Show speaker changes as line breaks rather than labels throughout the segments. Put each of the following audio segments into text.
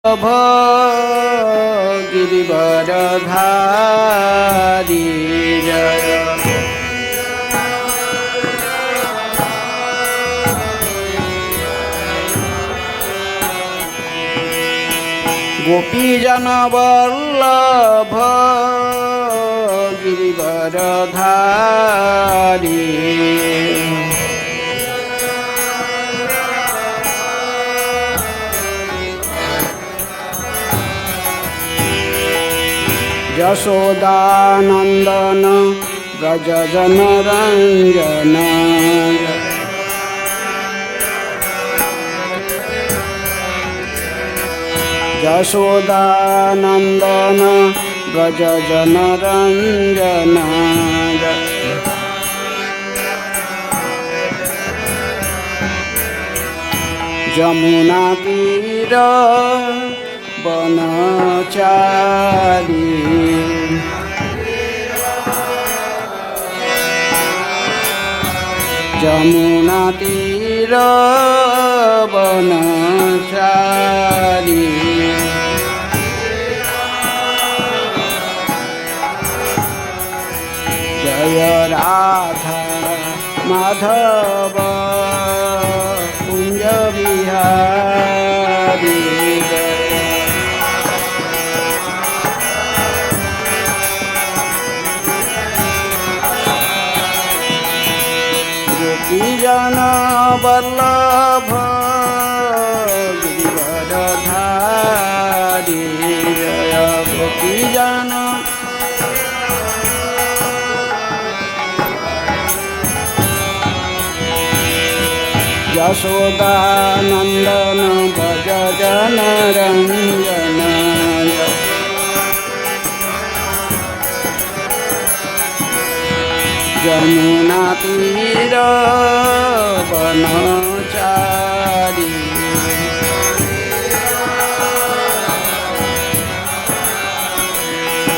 नभ गिरिवरधारी जय गोपीजन वल्लभ गिरिवरधारी यशोदानंदन व्रज जनरंजन यशोदानंदन व्रज जनरंजन जमुना तीर बनचारी जमुना तीर बनचारी जय राधा माधव कुंज बिहारी गोपीजन वल्लभ गिरिवरधारी जय गोपीजन यशोदानंदन व्रज जनरंजन जमुना तीर बनचारी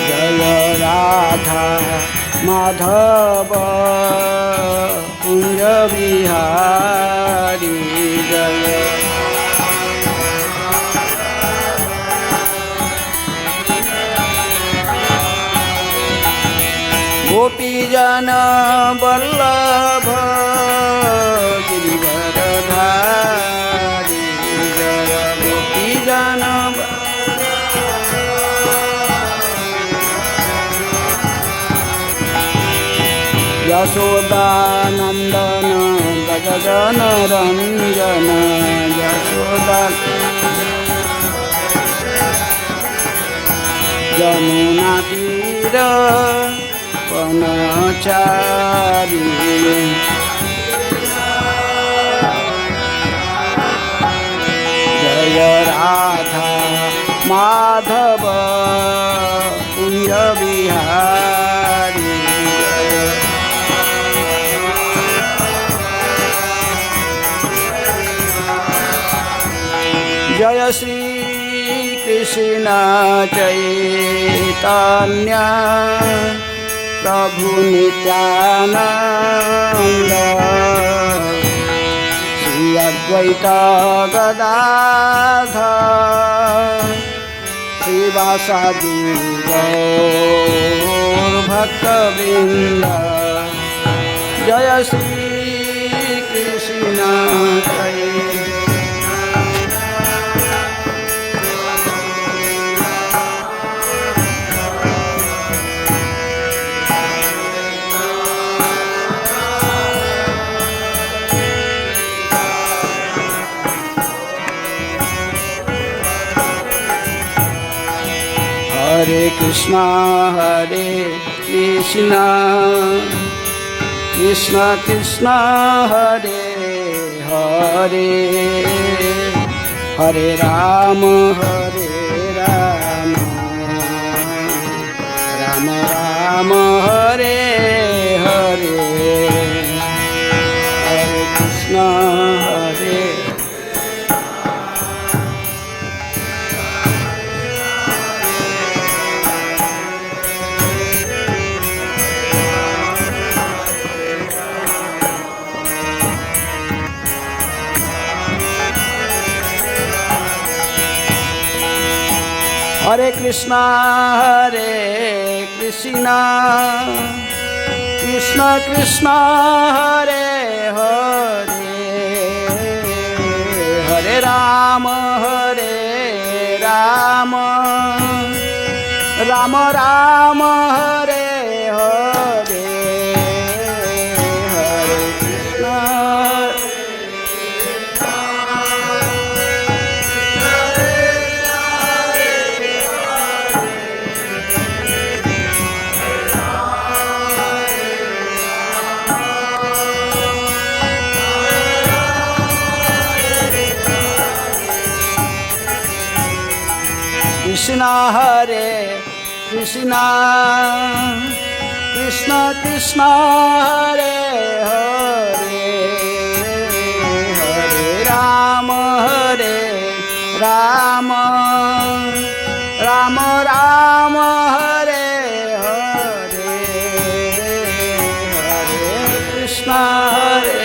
जय राधा माधव कुंज बिहारी जय गोपीजन वल्लभ गिरिवरधारी जय गोपीजन यशोदानंदन व्रज जनरंजन यशोदा जमुना तीर बनचारी जय राधा माधव कुंज बिहारी जय श्री कृष्ण चैतन्य प्रभु नित्यानंद श्री अद्वैत गदाधर श्रीवासादि गौर भक्तवृंद जय श्री कृष्ण हरे कृष्णा कृष्ण कृष्ण हरे हरे हरे राम राम राम हरे हरे हरे कृष्ण हरे Hare Krishna, Krishna Krishna, Hare Hare, Hare Rama, Rama Rama, Hare Hare, Hare Krishna. Krishna Hare Krishna, Krishna Krishna, Hare Hare, Hare Rama, Rama Rama, Hare Hare, Hare Krishna, Hare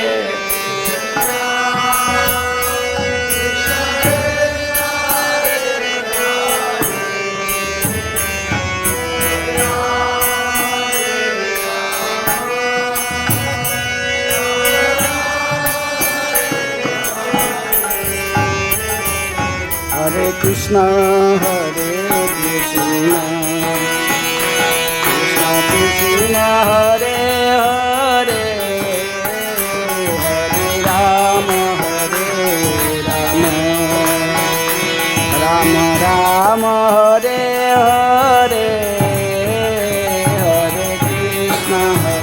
Krishna, Hare Krishna, Krishna Krishna, Hare Hare, Hare Rama, Rama Rama, Hare Hare, Hare Krishna, Hare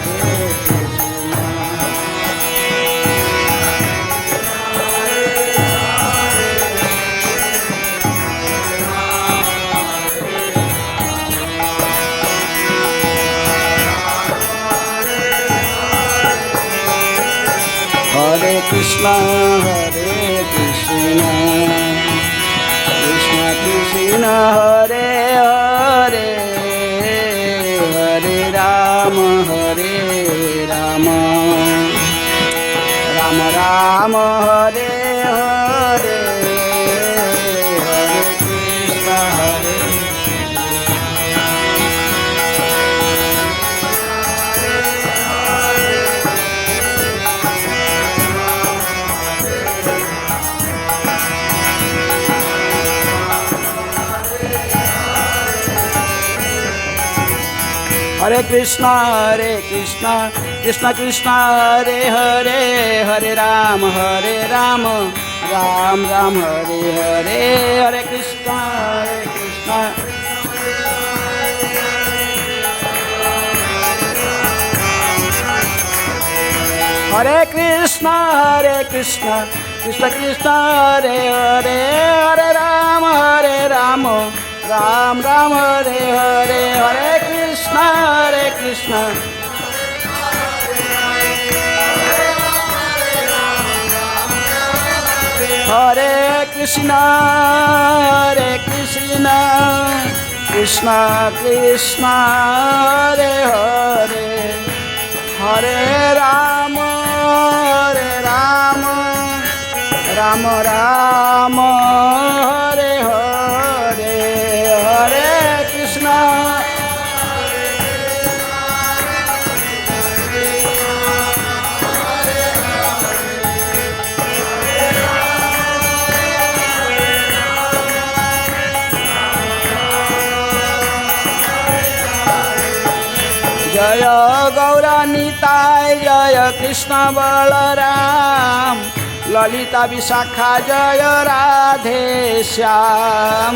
Hare Krishna, Krishna Krishna, Hare Hare, Hare Rama, Rama Rama, Hare Hare, Hare Krishna, Hare Hare Krishna, Krishna Krishna, Hare Hare, Hare Rama, Rama Rama, Hare Hare, Hare Krishna, Hare Krishna, Krishna Krishna, Hare Hare, Hare Rama, Rama Rama, Hare Hare, Hare Krishna, Hare Krishna, Krishna Krishna, Hare Hare, Hare Rama, Rama Rama, Hare Hare, Hare Krishna. जय गौरानिताय, जय कृष्ण बलराम, ललिता विशाखा, जय राधे श्याम।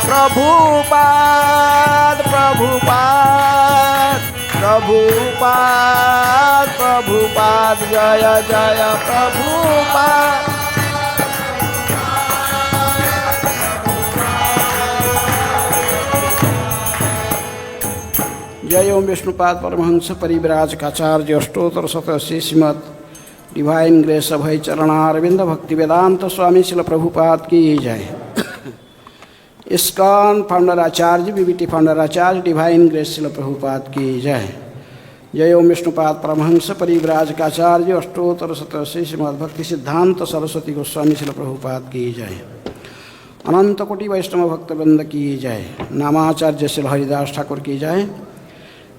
प्रभुपाद प्रभुपाद प्रभुपाद प्रभुपाद, जय जय प्रभुपाद। जय ओम Vishnupad Paramhans परिव्राज काचार्य अष्टोत्तर शतशी Shrimad divine grace अभय चरणारविंद भक्ति वेदांत स्वामी शिल प्रभुपाद की जय। इस्कॉन फाउंडर आचार्य, बीबीटी फाउंडर आचार्य, डिवाइन ग्रेस शिल प्रभुपाद की जय। जय ओम विष्णुपाद परमहंस परिव्राजकाचार्य अष्टोत्तर शतश्री श्रीमद् भक्ति सिद्धांत सरस्वती गोस्वामी शिल प्रभुपाद की जय। अनंत कोटि वैष्णव भक्तवृंद की जय। नामाचार्य शिल हरिदास ठाकुर की जय।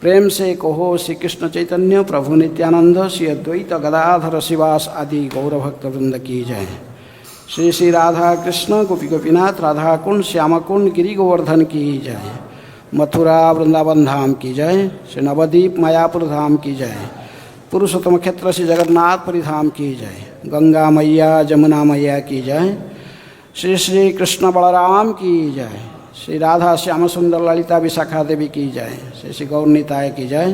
प्रेम से कहो श्री कृष्ण चैतन्य प्रभु नित्यानंद श्री अद्वैत गदाधर शिवास आदि गौर भक्तवृंद की जय। श्री श्री राधा कृष्ण गोपी गोपीनाथ राधा कुंड श्याम कुंड गिरि गोवर्धन की जय। मथुरा वृंदावन धाम की जय। श्री नवद्वीप मायापुर धाम की जय। पुरुषोत्तम क्षेत्र श्री जगन्नाथ पुरी धाम की जय। गंगा मैया जमुना मैया की जय। श्री श्री कृष्ण बलराम की जय। श्री राधा श्याम सुंदर ललिता विशाखा देवी की जय। श्री श्री गौरनीताय की जय।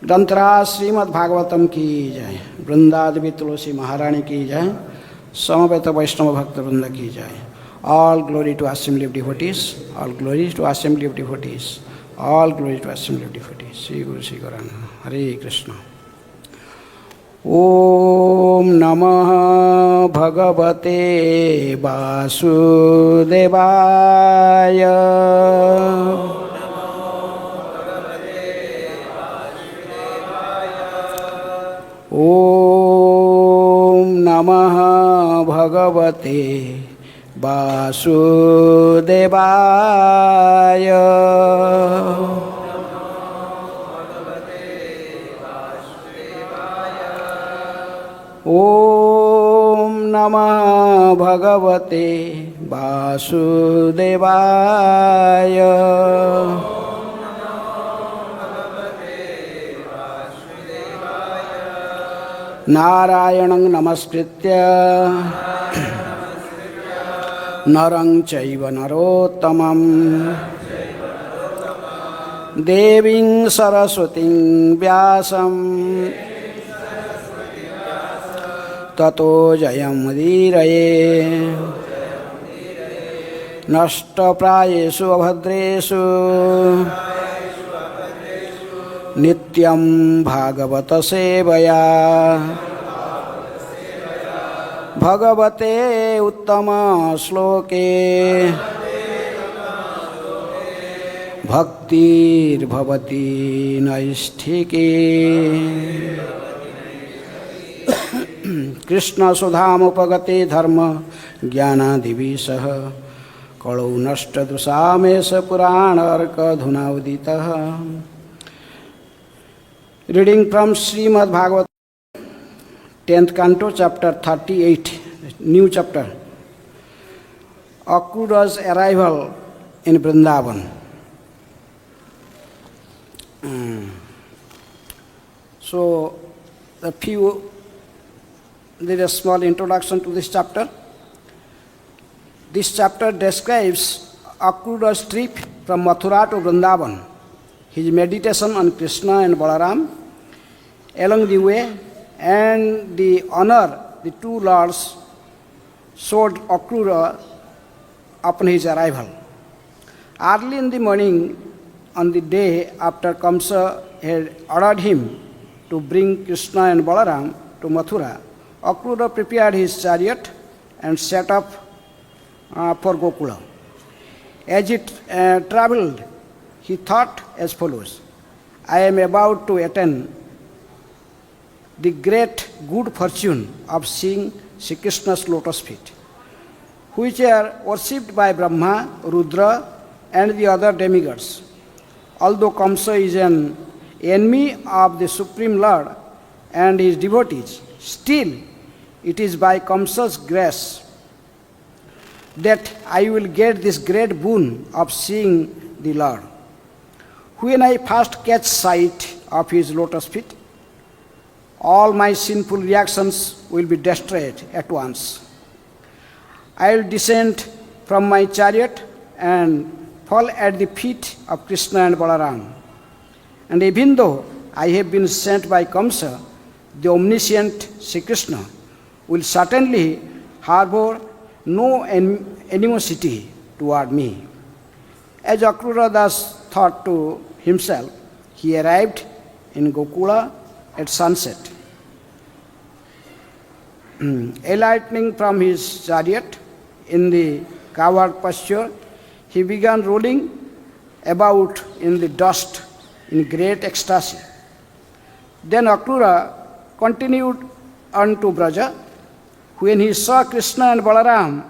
ग्रंथराज श्रीमद् भागवतम की जय। वृंदादेवी तुलसी महारानी की जय। समवेत वैष्णव भक्तवृंद की जय। All glory to assembly of devotees. All glory to assembly of devotees. All glory to assembly of devotees. Sri Guru Sri Gauranga. Hare Krishna. Om Namah Bhagavate Vasudevaya. Om Namah Bhagavate Vasudevaya. Om Namah Bhagavate Vasudevaya. Narayanam namaskritya Narang chaiva narottamam Deving saraswating vyasam Tato jayam udiraye Nashta prayesu abhadresu Nityam bhagavata sevaya Bhagavate uttama shloke Bhaktir bhavati naisthike Krishna sudhamupagate dharma jnana divisah Kalau nashta dusamesa purana arka dhuna uditah. Reading from Srimad Bhagavatam 10th canto, chapter 38, new chapter. Akrura's arrival in Vrindavan. So, there is a small introduction to this chapter. This chapter describes Akrura's trip from Mathura to Vrindavan, his meditation on Krishna and Balaram along the way, and the honor the two lords showed Akrura upon his arrival. Early in the morning, on the day after Kamsa had ordered him to bring Krishna and Balaram to Mathura, Akrura prepared his chariot and set off for Gokula. As it travelled, he thought as follows: I am about to attain the great good fortune of seeing Sri Krishna's lotus feet, which are worshipped by Brahma, Rudra, and the other demigods. Although Kamsa is an enemy of the Supreme Lord and his devotees, still it is by Kamsa's grace that I will get this great boon of seeing the Lord. When I first catch sight of his lotus feet, all my sinful reactions will be destroyed at once. I will descend from my chariot and fall at the feet of Krishna and Balaram. And even though I have been sent by Kamsa, the omniscient Sri Krishna will certainly harbor no animosity toward me. As Akrura thus thought to himself, he arrived in Gokula at sunset. Alighting from his chariot in the coward posture, he began rolling about in the dust in great ecstasy. Then Akrura continued unto Braja. When he saw Krishna and Balaram,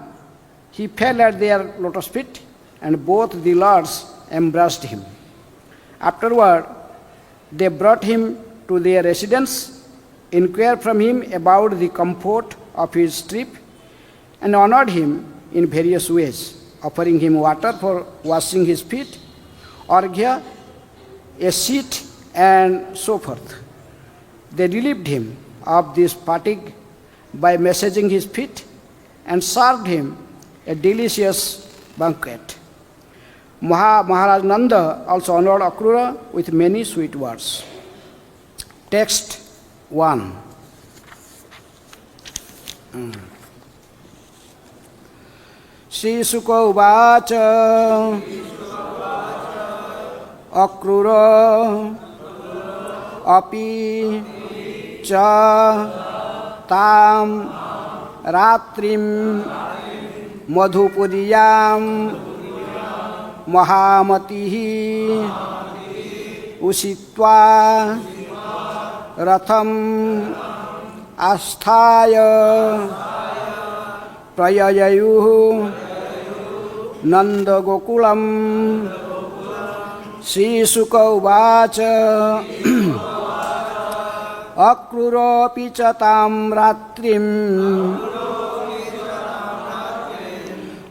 he fell at their lotus feet, and both the lords embraced him. Afterward, they brought him to their residence, inquired from him about the comfort of his trip, and honored him in various ways, offering him water for washing his feet, arghya, a seat, and so forth. They relieved him of this fatigue by massaging his feet and served him a delicious banquet. Maharaj Nanda also honored Akrura with many sweet words. Text 1. Shri Sukha Uvacha Akrura Api Cha Tam Ratrim Madhupuriyam Mahamatihi Usitva Ratham Asthaya Prayayayuhu Nanda Gokulam. Shri Sukha Uvacha Akruropi Chatam Ratrim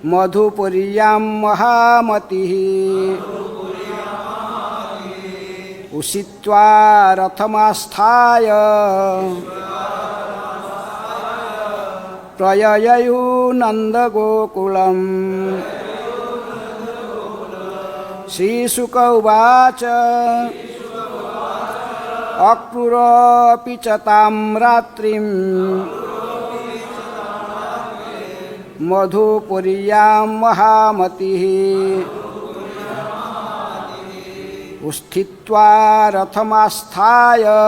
Madhupuriyam Mahamatihi Usitva Rathamasthaya Prayayayu Nanda Gokulam. Shri Sukha Uvacha Akrurapi Chatam Ratrim Madhupuriyam Mahamatihi Usthitva Rathamasthaya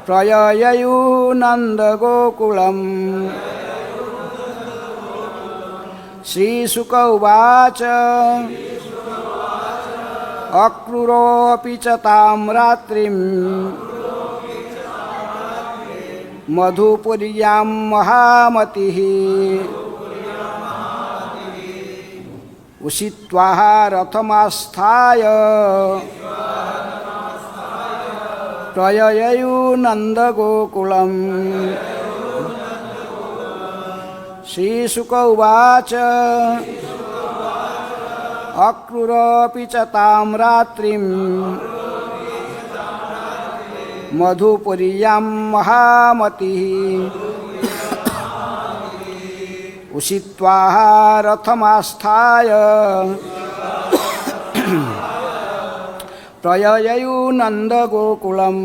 Prayayayu Nanda Gokulam. Shri Sukha Uvacha Akruropi Chatam Ratrim Madhupuriyam Mahamatihi Usitva Rathamasthaya Prayayayu Nanda Gokulam. Shri Sukha Uvacha Akrurapi Chatam Ratrim Madhupuriyam Mahamatihi Usitva Rathamasthaya Prayayayu Nanda Gokulam.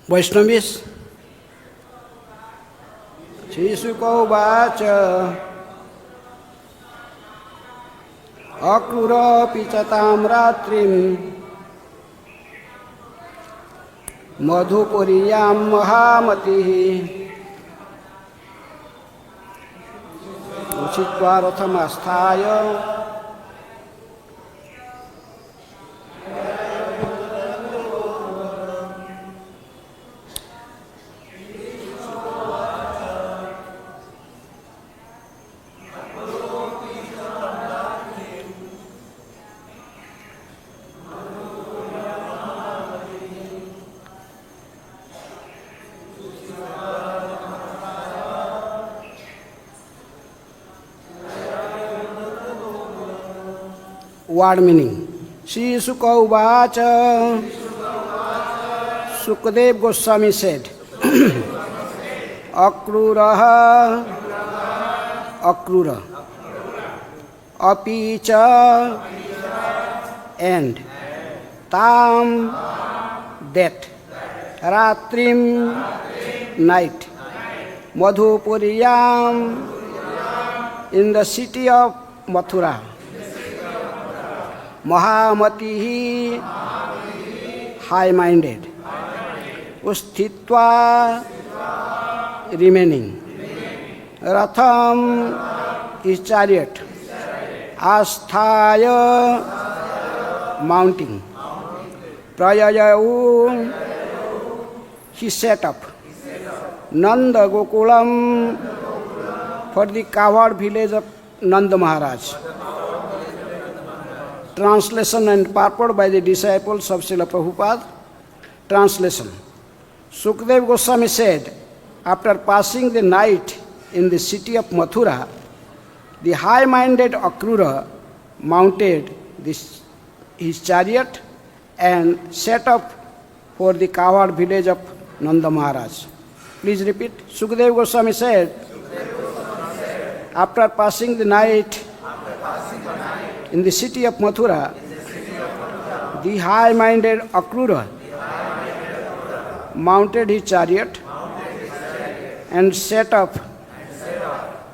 Vaishnavis. Shri Sukha Uvacha Akrurapi Chatam Ratrim Madhupuriyam Mahamatihi उषित्वा रथमास्थाय word meaning. Shri Sukha Uvacha. Sukadeva Goswami said, Akruraha, Akrura, Apicha, and Tam, that, Ratrim, night, Madhupuriyam, in the city of Mathura, Mahamatihi, high-minded, Usthitva, remaining, Ratham, his chariot, Asthaya, mounting, Prayayahu, he set up, Nanda Gokulam, for the cowherd village of Nanda Maharaj. Translation and purport by the disciples of Srila Prabhupada. Translation. Sukadeva Goswami said, after passing the night in the city of Mathura, the high-minded Akrura mounted his chariot and set up for the cowherd village of Nanda Maharaj. Please repeat. Sukadeva Goswami said, after passing the night in the city of Mathura, the high-minded Akrura mounted his chariot and set up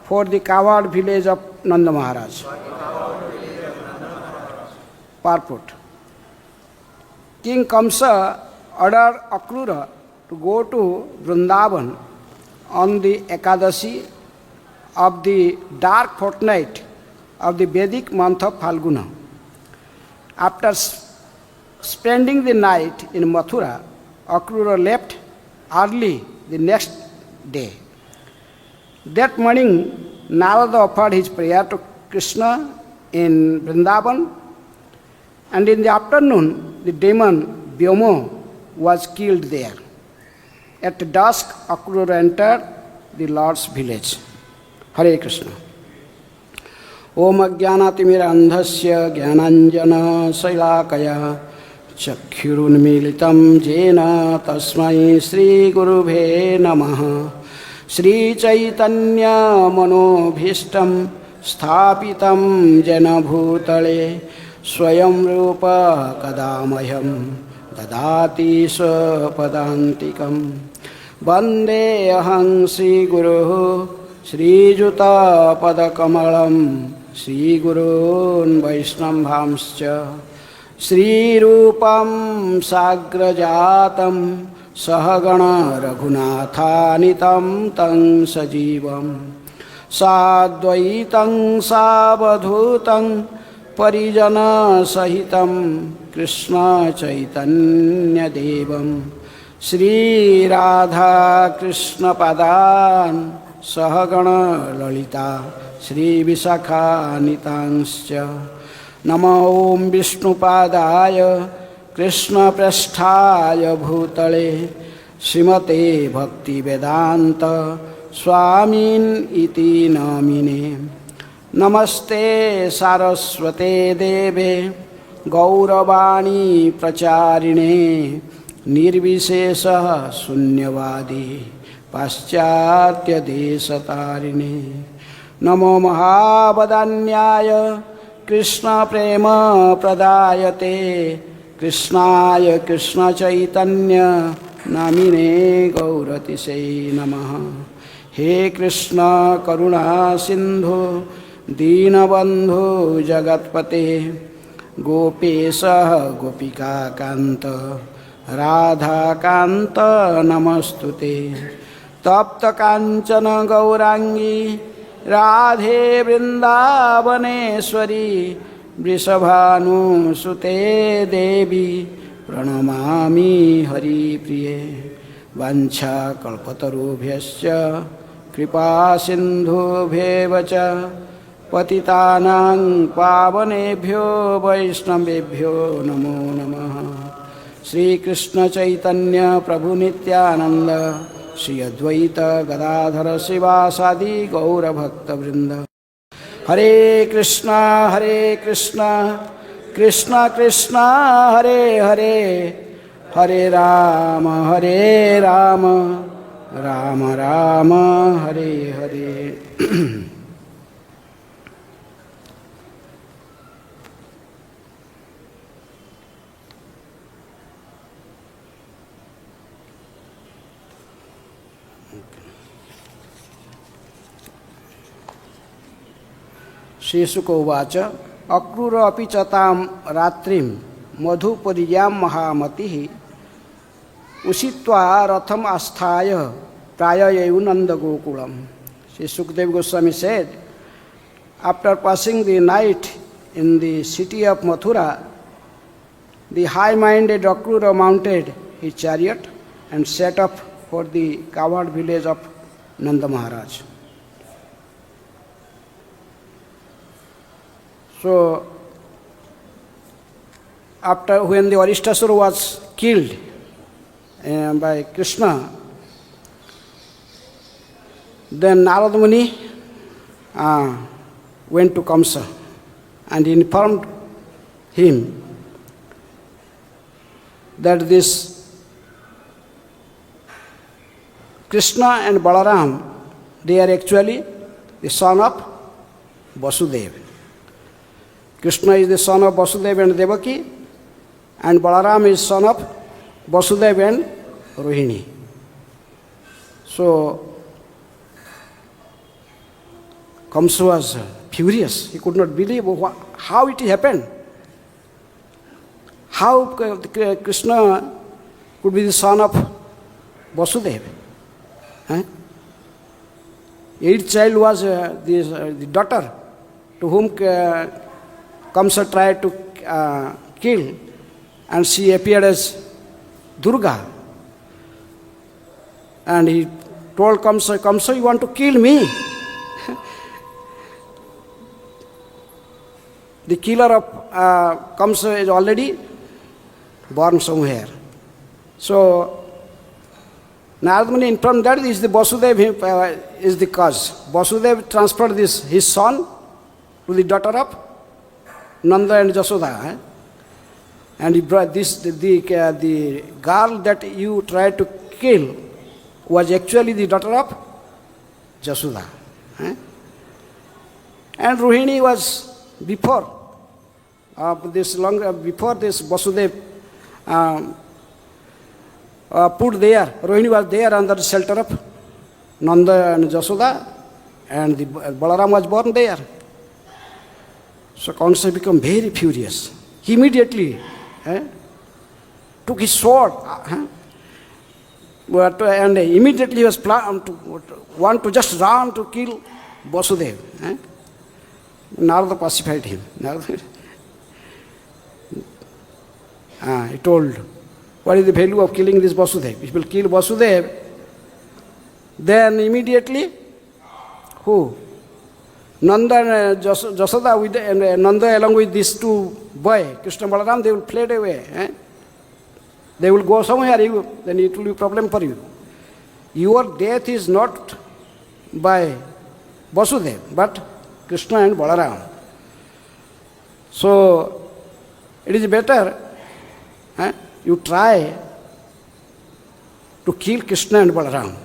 for the cowherd village of Nanda Maharaj. Purport. King Kamsa ordered Akrura to go to Vrindavan on the Ekadashi of the dark fortnight of the Vedic month of Phalguna. After spending the night in Mathura, Akrura left early the next day. That morning, Narada offered his prayer to Krishna in Vrindavan, and in the afternoon, the demon Vyoma was killed there. At dusk, Akrura entered the Lord's village. Hare Krishna. Om Ajnanatimiraandhasya Jnananjana Sailakaya Chakshurunmilitam Jena Tasmai Sri Gurubhe Namaha. Sri Chaitanya Manobhishtam Sthapitam Jena Bhutale Swayam Rupa Kadamayam Dadati Swapadantikam Vande Aham Sri Guru Sri Juta Padakamalam Sri Gurun Vaishnavamscha Sri Rupam Sagrajatam Sahagana Raghunathanitam Tang Sajivam Sadvaitam Savadhutam Parijana Sahitam Krishna Chaitanya Devam Sri Radha Krishna Padan Sahagana Lalita Sri Visakha Nitanscha Namo Om Vishnupadaya Krishna Prasthaya Bhutale Srimate Bhakti Vedanta Swamin Iti Namine Namaste Saraswate Deve Gauravani Pracharine Nirvishesha Sunyavadi Paschatya Desatarine Namo Mahabadanyaya Krishna Prema Pradayate Krishnaya Krishna Chaitanya Namine Gauratise Namaha. He Krishna Karuna Sindhu Deenabandhu Jagatpate Gopesha Gopika Kanta Radha Kanta Namastute Tapta Kanchana Gaurangi Radhe Vrindavaneshwari वृषभानुसुते देवी प्रणमामि हरिप्रिये वाञ्छाकल्पतरुभ्यश्च कृपासिन्धुभ्येव च पतितानां पावनेभ्यो वैष्णवेभ्यो नमो नमः। श्रीकृष्ण चैतन्य प्रभु नित्यानंद श्री अद्वैत गदाधर शिवासादि गौरभक्तवृंद। हरे कृष्णा कृष्ण कृष्ण हरे हरे, हरे राम राम राम हरे हरे। श्रीशुक उवाच अक्रूर अपि च तां रात्रिं मधुपुर्यां महामतिः उषित्वा रथम् आस्थाय प्राययेयु नन्दगोकुलम्। Sri Sukadeva Goswami said, after passing the night in the city of Mathura, the high-minded Akrura mounted his chariot and set off for the covered village of Nanda Maharaj. So, after when the Aristasura was killed by Krishna, then Narada Muni went to Kamsa and informed him that this Krishna and Balaram, they are actually the son of Vasudeva. Krishna is the son of Vasudeva and Devaki, and Balaram is son of Vasudeva and Rohini. So, Kamsa was furious. He could not believe how it happened. How Krishna could be the son of Vasudeva. Each child was the daughter to whom Kamsa tried to kill, and she appeared as Durga. And he told Kamsa, Kamsa, you want to kill me? The killer of Kamsa is already born somewhere. So, Narada Muni informed that is the Vasudeva is the cause. Vasudeva transferred his son to the daughter of Nanda and Jasoda. And he brought the girl that you tried to kill was actually the daughter of Jasoda. And Rohini was before this Vasudeva put there. Rohini was there under the shelter of Nanda and Jasoda, and the Balaram was born there. So Kamsa became very furious. He immediately took his sword, and immediately he was want to just run to kill Vasudeva. Narada pacified him. He told, what is the value of killing this Vasudeva? If you will kill Vasudeva, then immediately, who? Nanda and Jasoda, and Nanda along with these two boys, Krishna and Balaram, they will fled away. They will go somewhere, then it will be a problem for you. Your death is not by Vasudeva, but Krishna and Balaram. So, it is better you try to kill Krishna and Balaram.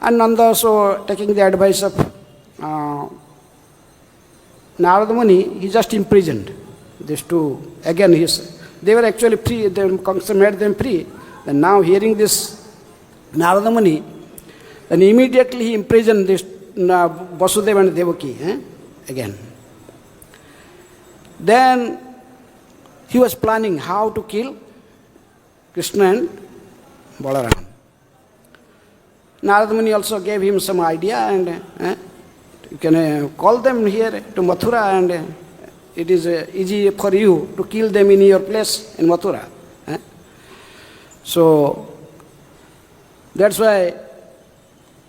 And Nanda also, taking the advice of Narada Muni, he just imprisoned these two. Again, they were actually free, Kamsa made them free. And now hearing this Narada Muni, then immediately he imprisoned this Vasudeva and Devaki again. Then he was planning how to kill Krishna and Balaram. Narad Muni also gave him some idea, and you can call them here to Mathura, and it is easy for you to kill them in your place in Mathura. So that's why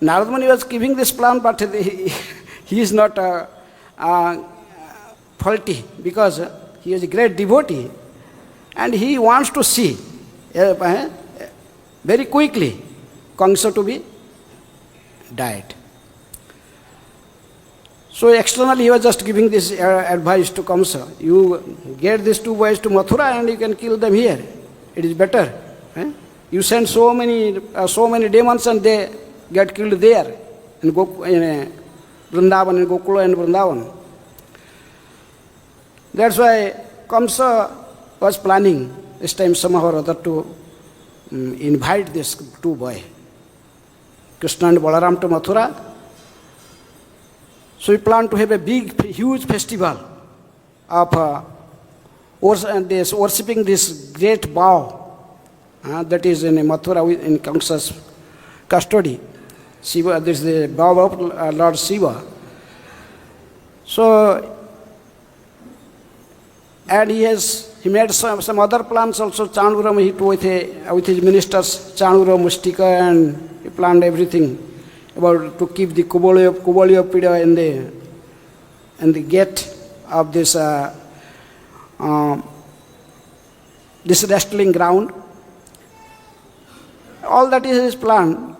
Narad Muni was giving this plan, but he is not faulty, because he is a great devotee and he wants to see very quickly Kamsa to be died. So externally he was just giving this advice to Kamsa. You get these two boys to Mathura and you can kill them here. It is better. You send so many demons and they get killed there in Vrindavan, in Gokula and Vrindavan. That's why Kamsa was planning this time somehow or other to invite these two boys, Krishna and Balaram, to Mathura. So he planned to have a big, huge festival of worshipping this great bow that is in Mathura in Kamsa's custody. Shiva, this is the bow of Lord Shiva. So, and he made some other plans also. Chanduram, he with his ministers, Chanduram, Mustika, and he planned everything about to keep the Kubaliyapida in the gate of this this wrestling ground. All that is his plan.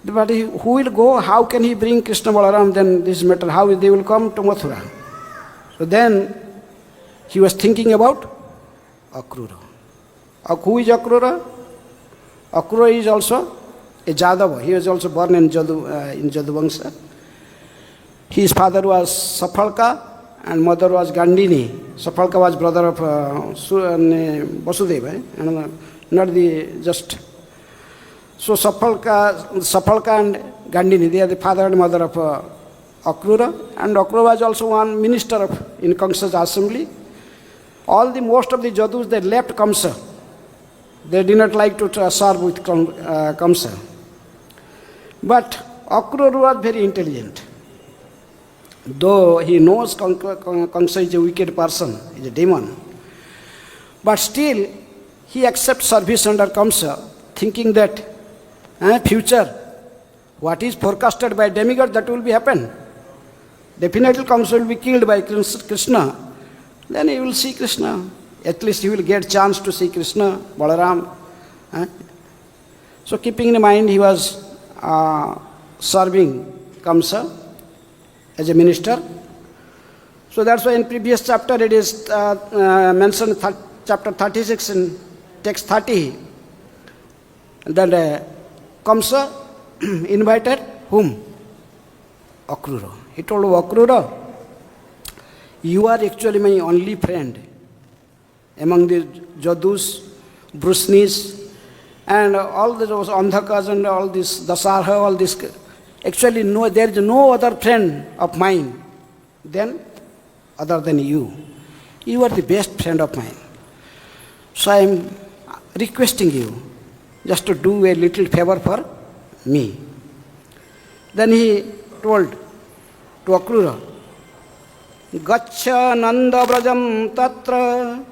But who will go? How can he bring Krishna Balaram? Then this matter, how they will come to Mathura? So then he was thinking about Akrura. Who is Akrura? Akrura is also a Jadava. He was also born in Jaduvamsa. His father was Sapalka and mother was Gandhini. Sapalka was brother of Vasudeva, not the just. So Sapalka and Gandhini, they are the father and mother of Akrura. And Akrura was also one minister in Kamsa's assembly. Most of the Jadus, they left Kamsa. They did not like to serve with Kamsa. But Akrura was very intelligent. Though he knows Kamsa is a wicked person, is a demon, but still he accepts service under Kamsa, thinking that future, what is forecasted by demigod, that will be happen. Definitely Kamsa will be killed by Krishna. Then he will see Krishna. At least he will get chance to see Krishna, Balaram. So keeping in mind, he was serving Kamsa as a minister. So that's why in previous chapter it is mentioned, chapter 36 in text 30, that Kamsa invited whom? Akrura. He told Akrura, you are actually my only friend among the Jadus, Brusnis, and all those Andhakas and all this, Dasarha, all this. Actually, there is no other friend of mine other than you. You are the best friend of mine. So I am requesting you just to do a little favor for me. Then he told to Akrura, Gaccha Nanda Brajam Tatra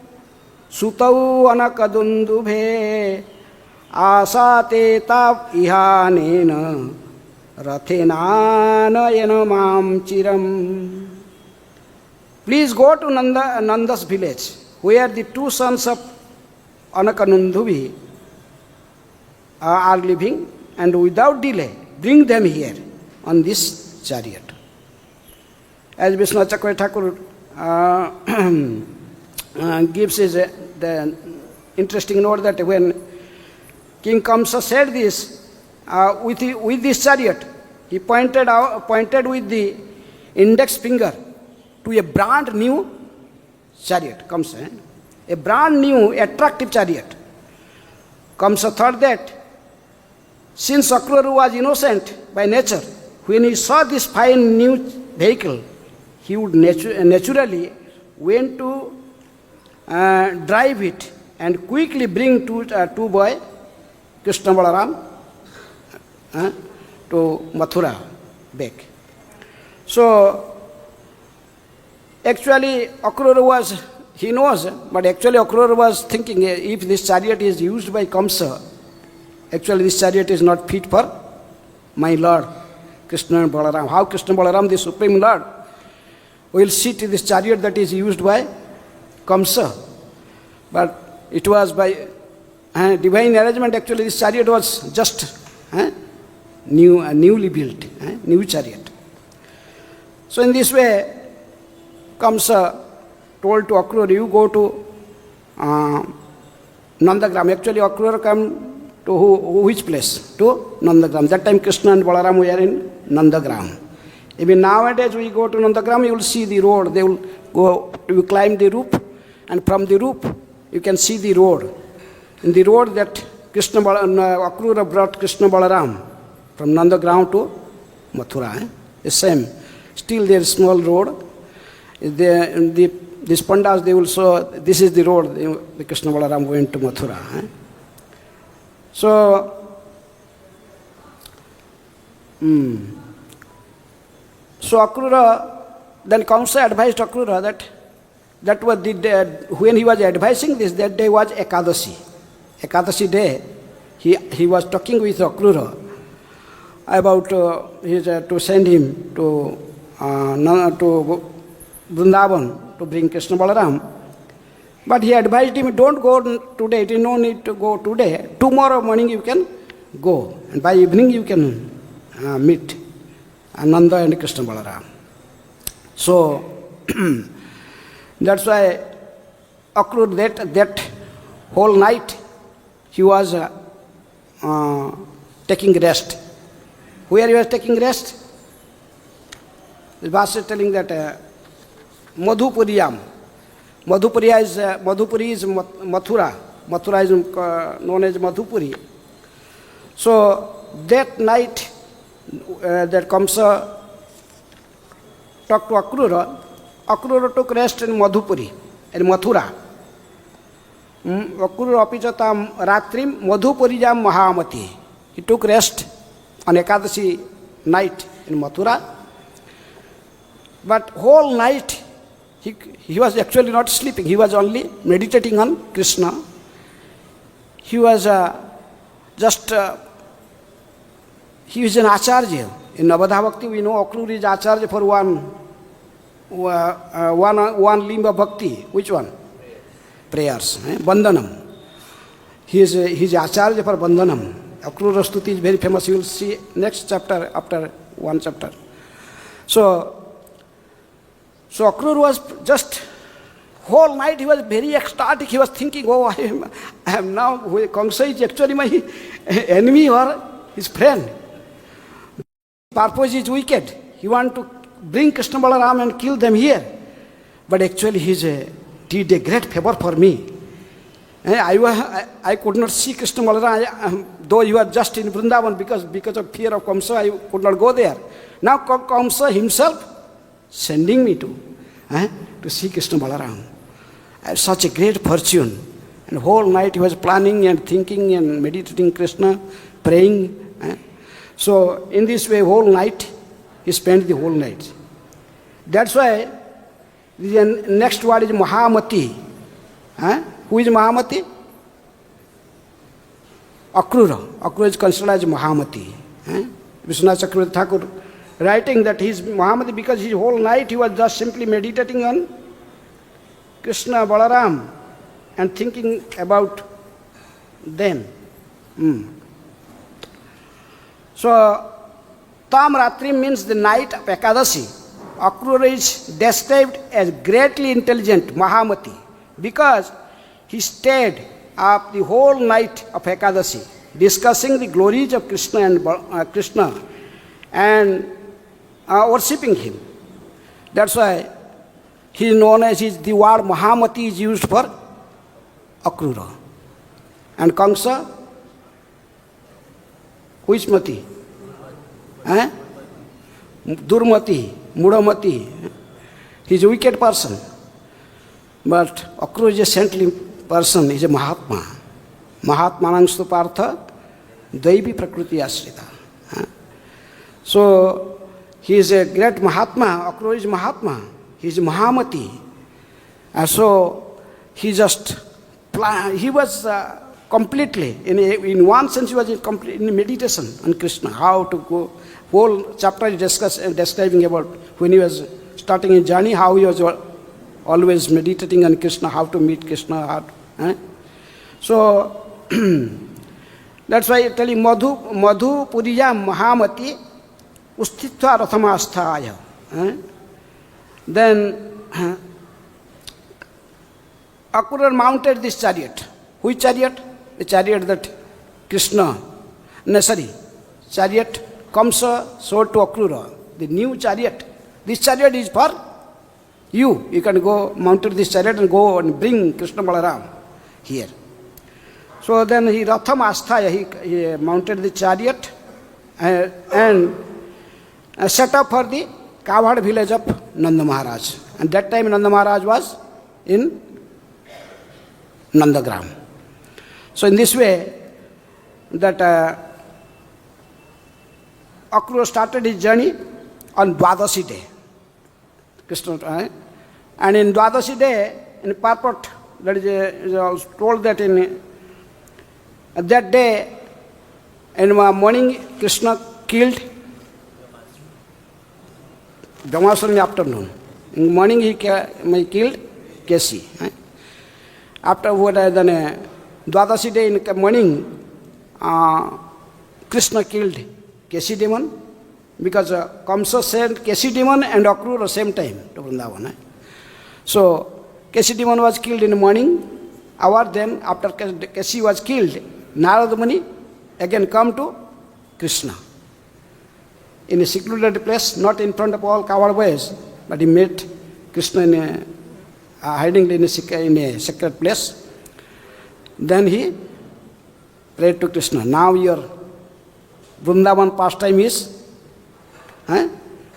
Sutau Anakadundubhe Asate Tap Ihanena Rathenana Yanamam Chiram. Please go to Nanda's village, where the two sons of Anakanundubi are living, and without delay bring them here on this chariot. As Vishnu Chakra Thakur gives the interesting note that when King Kamsa said this, with this chariot, he pointed with the index finger to a brand new chariot, Kamsa, a brand new attractive chariot. Kamsa thought that since Akrura was innocent by nature, when he saw this fine new vehicle, he would naturally went to drive it and quickly bring two boys, Krishna Balaram, to Mathura back. So actually Akrura was, he knows, but actually Akrura was thinking if this chariot is used by Kamsa, actually this chariot is not fit for my Lord Krishna and Balaram. How Krishna and Balaram, the Supreme Lord, will sit in this chariot that is used by Kamsa. But it was by divine arrangement, actually this chariot was just newly built, new chariot. So in this way, Kamsa told to Akrura, you go to Nandagram. Actually Akrura came to which place? To Nandagram. That time Krishna and Balaram were in Nandagram. Even nowadays we go to Nandagram, you will see the road. They will go, you climb the roof, and from the roof you can see the road. In the road that Akrura brought Krishna Balaram from Nandagram to Mathura. The same. Still there is small road. These Pandas, they will show, this is the road the Krishna Balaram went to Mathura. So, so Akrura, then Kamsa advised Akrura that was the day, when he was advising this, that day was Ekadasi. Ekadasi day, he was talking with Akrura about to send him to Vrindavan to bring Krishna Balaram. But he advised him, don't go today, it is no need to go today. Tomorrow morning you can go, and by evening you can meet Nanda and Krishna Balaram. So, that's why Akrura that whole night he was taking rest. Where he was taking rest? The Bhasa is telling that Madhupuriyam. Madhupuri is Mathura. Mathura is known as Madhupuri. So that night that Kamsa talked to Akrura, Akrura took rest in Madhupuri, in Mathura. Akrura apichatam ratrim Madhupurijam Mahamati. He took rest on Ekadasi night in Mathura. But whole night he was actually not sleeping. He was only meditating on Krishna. He was he is an acharya. In Navadha Bhakti we know Akrura is acharya for one limb of bhakti. Which one? Prayers. Bandhanam. He is acharya for Bandhanam. Akrura Stuti is very famous. You will see next chapter after one chapter. So Akrura was just whole night he was very ecstatic. He was thinking, oh, I am now, Kamsa is actually my enemy or his friend. Purpose is wicked. He want to bring Krishna Balaram and kill them here. But actually he did a great favor for me. I could not see Krishna Balaram, though he was just in Vrindavan because of fear of Kamsa, I could not go there. Now Kamsa himself sending me to see Krishna Balaram. I had such a great fortune. And whole night he was planning and thinking and meditating Krishna, praying. So in this way, whole night, he spent the whole night. That's why the next word is Mahamati. Who is Mahamati? Akrura. Akrura is considered as Mahamati. Vishwanath Chakravarti Thakur writing that he is Mahamati because his whole night he was just simply meditating on Krishna, Balaram and thinking about them. So, Tam Ratri means the night of Ekadasi. Akrura is described as greatly intelligent, Mahamati, because he stayed up the whole night of Ekadasi, discussing the glories of Krishna and worshipping him. That's why he is known as the word Mahamati is used for Akrura. And Kamsa, who is Mati? Durmati, Mudamati. He is a wicked person. But Akrura is a saintly person, he is a Mahatma. Mahatmanangstu partha daivi prakriti asrita. So he is a great Mahatma. Akrura is Mahatma. He is Mahamati. And so he just he was completely, in one sense, he was in meditation on Krishna, how to go. Whole chapter is describing about when he was starting his journey, how he was always meditating on Krishna, how to meet Krishna. So that's why I tell you, Madhu Puriya Mahamati Ustitva Rathamasthaya. Then Akrura mounted this chariot. Which chariot? The chariot that Krishna, chariot Kamsa sold to Akrura. The new chariot. This chariot is for you. You can go mounted this chariot and go and bring Krishna Balaram here. So then he Ratham Asthaya, he mounted the chariot and set up for the Kawad village of Nanda Maharaj. And that time Nanda Maharaj was in Nandagram. So in this way, that Akrura started his journey on Dwadasi day. Krishna, and in Dwadasi day, in purport, that is told that in that day, in the morning, Krishna killed Bhyamasura in the afternoon. In the morning, he killed Kesi. Afterward, then Dwadasi day in the morning, Krishna killed Kesi demon, because Kamsa sent Kesi demon and Akrura same time to Vrindavan. So Kesi demon was killed in the morning hour. Then after Kesi was killed, Narada Muni again come to Krishna in a secluded place, not in front of all coward boys, but he met Krishna in hiding in a secret place. Then he prayed to Krishna, now your Vrindavan pastime is,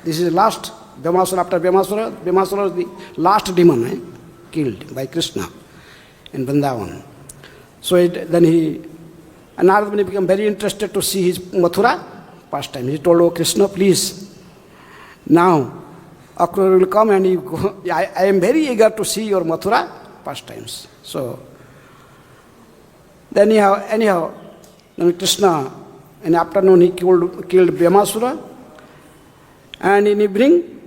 this is the last, Bhyamasura, after Bhyamasura is the last demon killed by Krishna in Vrindavan. So then Narada Muni became very interested to see his Mathura pastime. He told, oh Krishna, please, now Akrura will come and I am very eager to see your Mathura pastimes. So then anyhow, then Krishna, in the afternoon he killed Bhyamasura, and in evening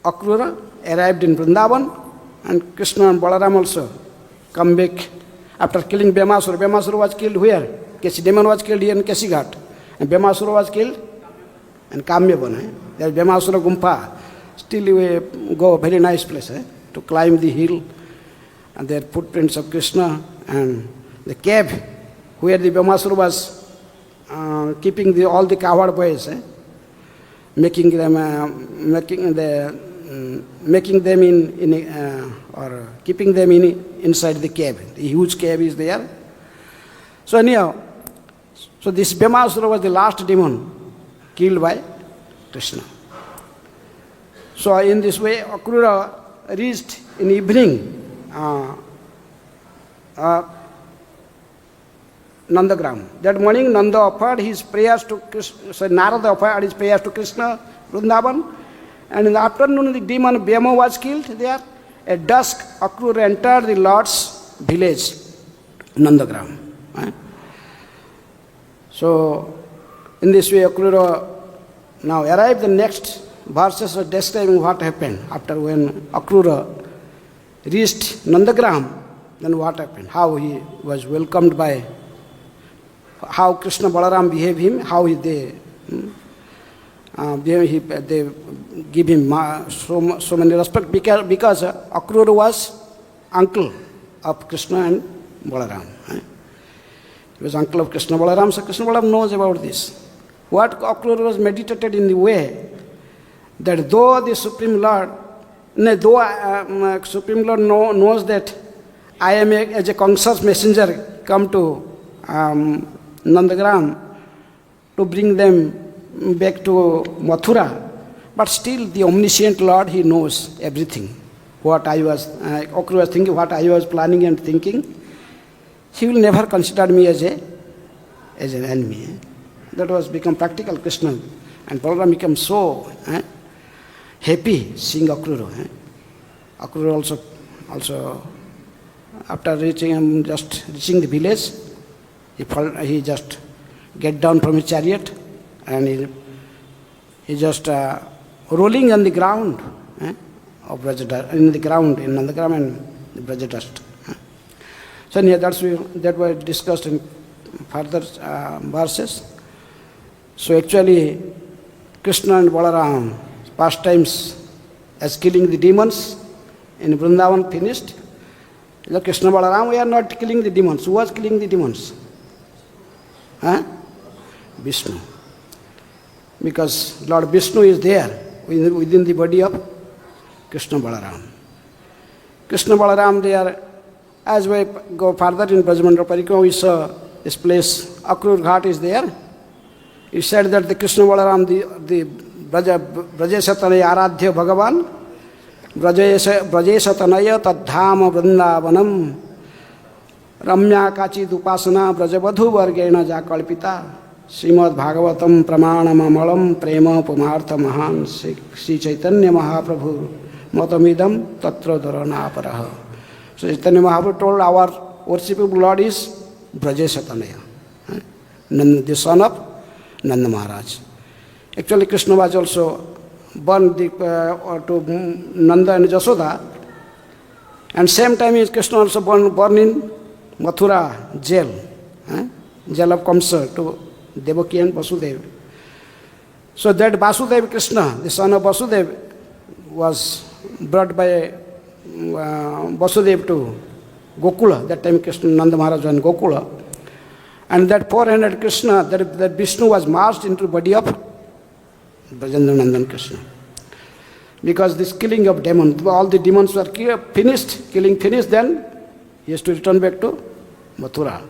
Akrura arrived in Vrindavan, and Krishna and Balaram also come back after killing Bhyamasura. Bhyamasura was killed where? Kesi demon was killed here in Kesi Ghat, and Bhyamasura was killed in Kamyavan. There is Bhyamasura Gumpa. Still you go, very nice place to climb the hill, and there are footprints of Krishna, and the cave where the Bhyamasura was keeping all the coward boys, making them or keeping them inside the cave. The huge cave is there. So anyhow, so this Bhyamasura was the last demon killed by Krishna. So in this way, Akrura reached in evening Nandagram. That morning, Nanda offered his prayers to Krishna, so Narada offered his prayers to Krishna, Vrindavan, and in the afternoon, the demon Bhyamasura was killed there. At dusk, Akrura entered the Lord's village, Nandagram. So, in this way, Akrura now arrived. The next verses are describing what happened after when Akrura reached Nandagram. Then what happened? How he was welcomed by, how Krishna Balaram behaved him, how they give him so many respect, because Akrura was uncle of Krishna and Balaram. He was uncle of Krishna Balaram, so Krishna Balaram knows about this. What Akrura was meditated in the way that though the Supreme Lord knows that I am as a Kamsa's messenger come to Nandagram to bring them back to Mathura, but still the omniscient Lord, he knows everything. What I was, Akrura was thinking, what I was planning and thinking, he will never consider me as an enemy. That was become practical. Krishna And Balaram became so happy seeing Akrura. Akrura also after reaching the village, he just get down from his chariot and he just rolling on the ground of Brajadust, in the ground and the Brajadust. So yeah, that was discussed in further verses. So actually, Krishna and Balaram pastimes as killing the demons in Vrindavan finished. Krishna and Balaram, we are not killing the demons. Who was killing the demons? Vishnu. Because Lord Vishnu is there within the body of Krishna and Balaram. Krishna and Balaram, they are, as we go further in Brajamandala Parikrama, we saw this place, Akrur Ghat is there. He said that the Krishna and Balaram, the Brajesatanaya Aradhya Bhagavan, Brajesatanaya Tadhama Vrindavanam, Ramya Kachid Upasana Brajavadhu Vargena Jakalpita, Srimad Bhagavatam Pramanamamalam Prema Pumartha Mahan Sri Chaitanya Mahaprabhu Matamidam Tatra Dharanaparaha. So Chaitanya Mahaprabhu told our worshipable Lord is Brajesatanaya, the son of Nanda Maharaj. Actually, Krishna was also born to Nanda and Jasoda, and same time is Krishna also born in Mathura jail, jail of Kamsa to Devaki and Vasudeva. So that Vasudeva Krishna, the son of Vasudeva, was brought by Vasudeva to Gokula. That time Krishna Nanda Maharaj was in Gokula. And that 400 Krishna, that Vishnu was marched into the body of Brajendra Nandan Krishna. Because this killing of demons, all the demons were killing finished, then he has to return back to Mathura.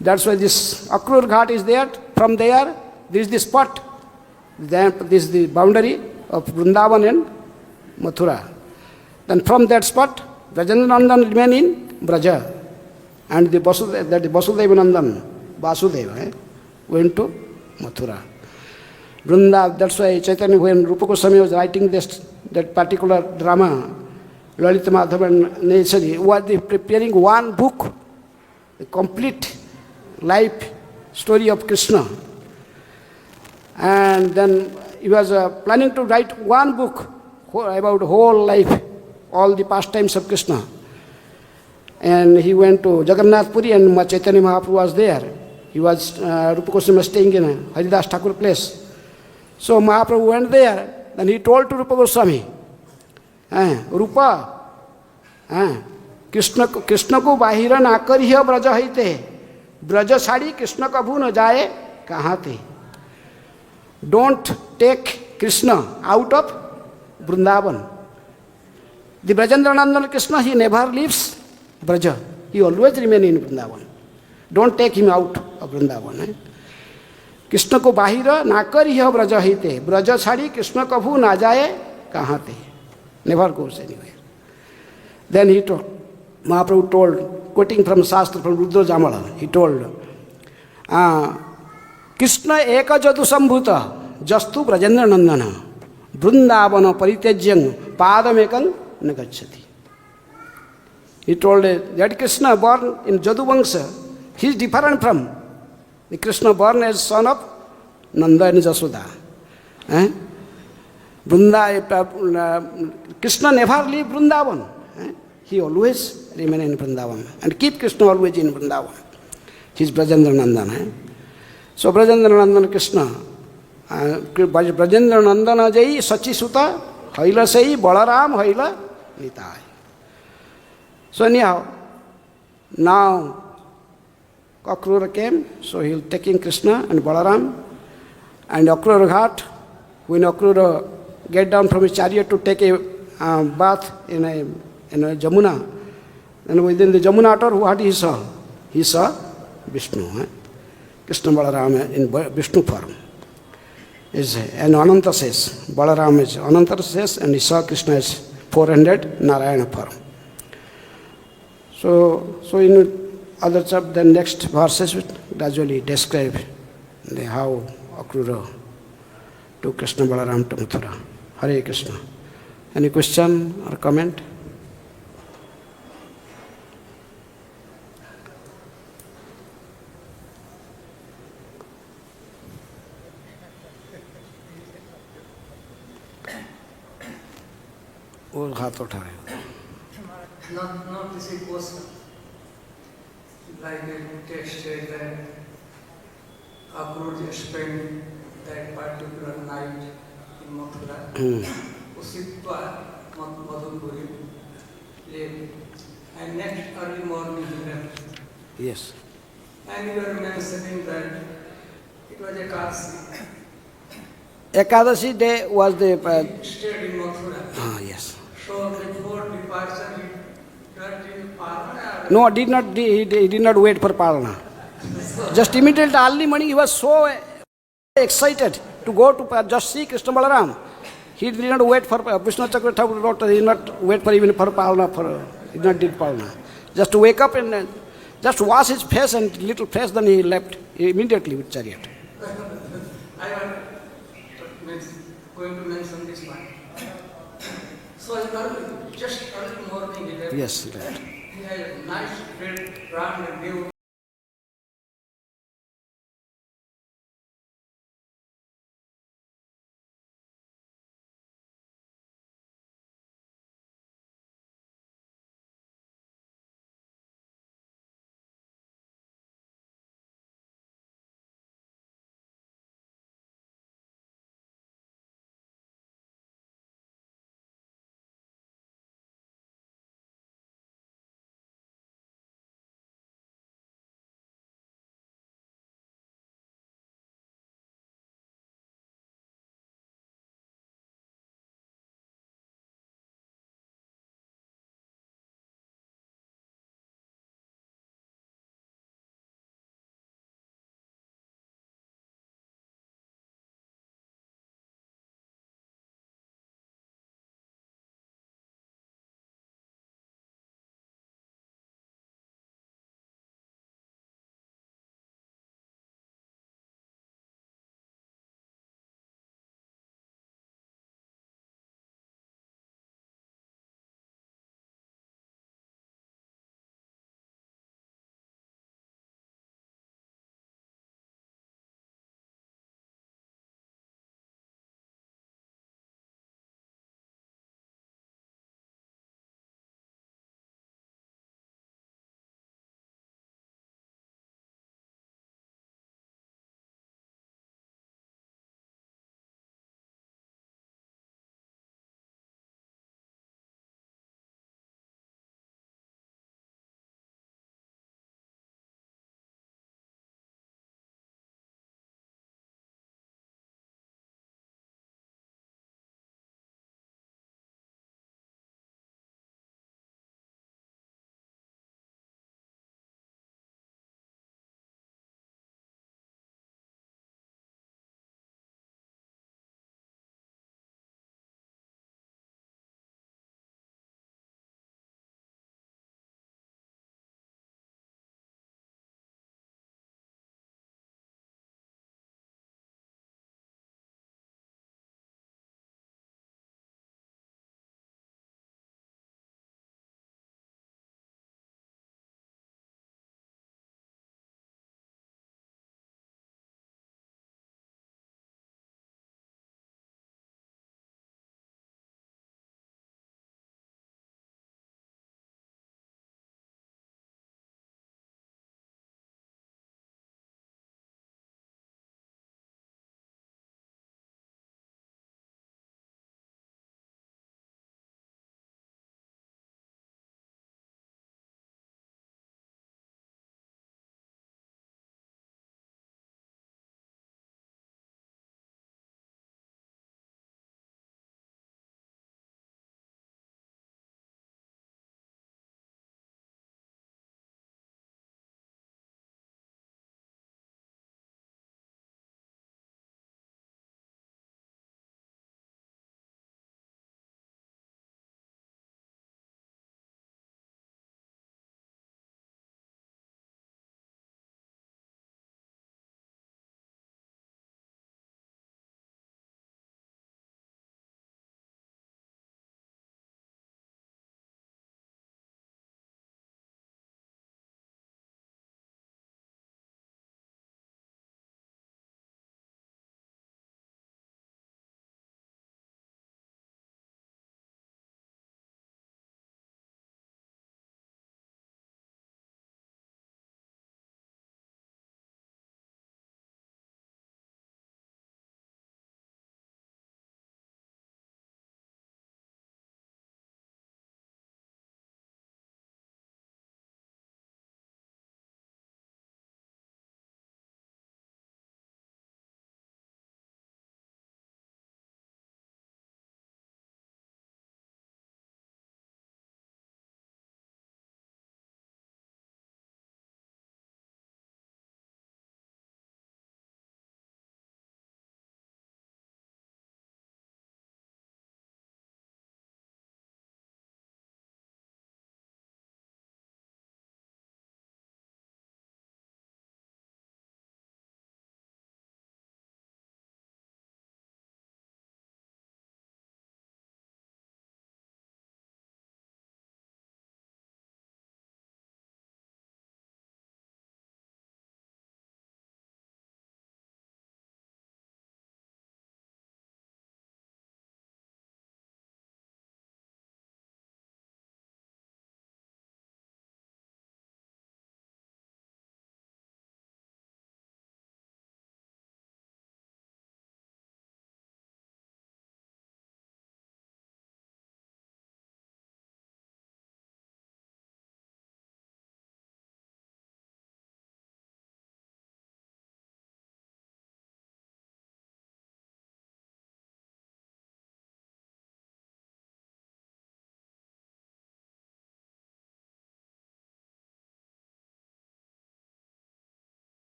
That's why this Akrur Ghat is there. From there, this is the spot. This is the boundary of Vrindavan and Mathura. Then from that spot, Brajendra Nandan remained in Braja. And the Vasudeva Nandan, Vasudeva, went to Mathura. Vrindavan, that's why Chaitanya, when Rupa Goswami was writing that particular drama, Lalita Madhava and Nesari, was preparing one book, the complete life story of Krishna. And then he was planning to write one book about whole life, all the pastimes of Krishna. And he went to Jagannath Puri and Chaitanya Mahaprabhu was there. He was, Rupa Goswami was staying in a Haridas Thakur place. So Mahaprabhu went there, then he told to Rupa Goswami, Rupa, Krishna ko bahira na kariya braja haite, braja sadi Krishna kabhu na jaye kahate. Don't take Krishna out of Vrindavan. The Brajendra Nandan Krishna, he never leaves Braja. He always remains in Vrindavan. Don't take him out of Vrindavan. Krishna ko bahira na kariya braja haite, braja sadi Krishna kabhu na jaye kahate. Never goes anywhere. Then he told, Mahaprabhu told, quoting from Shastra, from Rudra Jamala, he told, Krishna eka jadu sambhuta, jastu Brajendra Nandana, Vrindavana parityajyang padamekang nagacchati. He told that Krishna born in Jaduvamsa, he is different from the Krishna born as son of Nanda and Jasoda. Krishna never leave Vrindavan. He always remain in Vrindavan and keep Krishna always in Vrindavan. He is Brajendra Nandan. So Brajendra Nandan Krishna, Brajendra Nandana Jai Sachi Suta, Haila Sai Balaram Haila Nitai. So anyhow, now Akrura came, so he was taking Krishna and Balaram and Akrura Ghat. When Akrura get down from his chariot to take a bath in a Jamuna, and within the Jamuna water, what he saw? He saw Vishnu, Krishna Balaram in Vishnu form. And Ananta says, Balaram is Ananta says, and he saw Krishna as 400 Narayana form. So in other chapter, the next verses will gradually describe how Akrura to Krishna Balaram to Mathura. Hare Krishna. Any question or comment? वो हाथ उठा रहे हो.
Not this is question. Like a text said that Akrura spent that particular night in Mathura. उसी पर Madhupuri lived. And next early morning he left.
Yes.
And you are mentioning that it was a Ekadasi.
Ekadashi day was the.
He stayed in Mathura.
Yes.
So before departure, he got in Parana.
No, he did not wait for Parana. Just immediately early morning he was so excited to go to just see Krishna Balaram. He did not wait for Vishnu Chakra Thakur, he did not wait for even for Parana, he did not did Parana. Just to wake up and just wash his face and little face, then he left immediately with chariot.
I was going to mention this one. So just early morning he left.
Yes, he left.
He had a nice red round and new